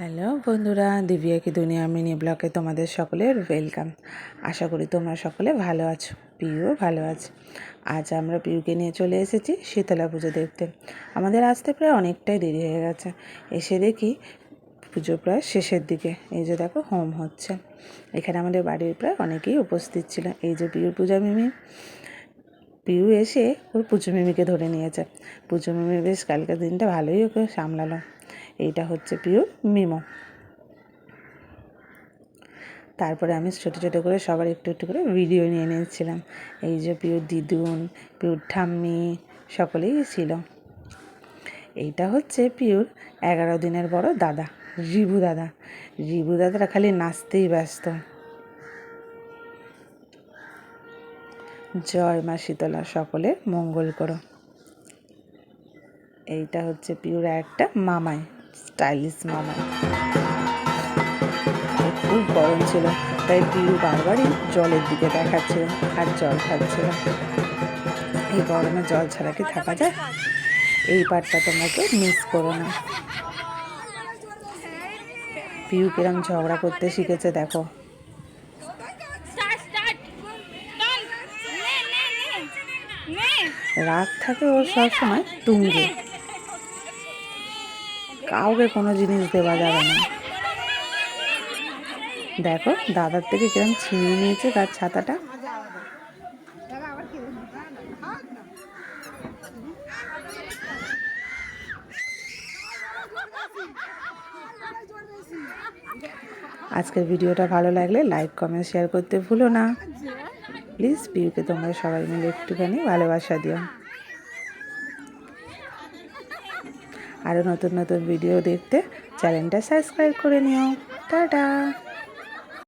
Hello বন্ধুরা, দিব্যা কি দুনিয়া মিনি ব্লগে তোমাদের সকলের ওয়েলকাম। আশা করি তোমরা সকলে ভালো আছো, পিউও ভালো আছে। আজ আমরা পিউকে নিয়ে চলে এসেছি শীতলা পুজো দেখতে। আমাদের আসতে প্রায় অনেকটাই দেরি হয়ে গেছে। এসে দেখি পুজো প্রায় শেষের দিকে। এই যে দেখো হোম হচ্ছে। এখানে আমাদের বাড়ির প্রায় অনেকেই উপস্থিত ছিল। এই যে পিউর পূজা মিমি, পিউ এসে ওর পুজো মিমিকে ধরে নিয়েছে। পুজো মিমি বেশ কালকের দিনটা ভালোই ওকে সামলালো। এইটা হচ্ছে পিউর মিমো। তারপরে আমি ছোটো ছোটো করে সবার একটু একটু করে ভিডিও নিয়ে নিয়েছিলাম। এই যে পিউর দিদুন, পিউর ঠাম্মি সকলেই ছিল। এইটা হচ্ছে পিউর 11 দিনের বড় দাদা, রিবু দাদা। রিবু দাদারা খালি নাচতেই ব্যস্ত। জয় মা শীতলা, সকলে মঙ্গল করো। এইটা হচ্ছে পিউর একটা মামাই, স্টাইলিশ মামাই। খুব গরম ছিল, তাই পিউ বারবারই জলের দিকে দেখাচ্ছিল আর জল খাচ্ছিল। এই গরমে জল ছাড়া কি থাকা যায়? এই পার্টটা তোমরা কেউ মিস করো না। পিউ কিরম ঝগড়া করতে শিখেছে দেখো। রাগ থাকে ওর সবসময় তুঙ্গে, কাউকে কোনো জিনিস দেওয়া যাবে না। দেখো দাদার থেকে কিরম ছিনিয়ে নিয়েছে তার ছাতাটা। আজকের ভিডিওটা ভালো লাগলে লাইক কমেন্ট শেয়ার করতে ভুলো না প্লিজ। পিউকে তোমরা সবাই মিলে একটুখানি ভালোবাসা দিও। আরও নতুন নতুন ভিডিও দেখতে চ্যানেলটা সাবস্ক্রাইব করে নিও। টাটা।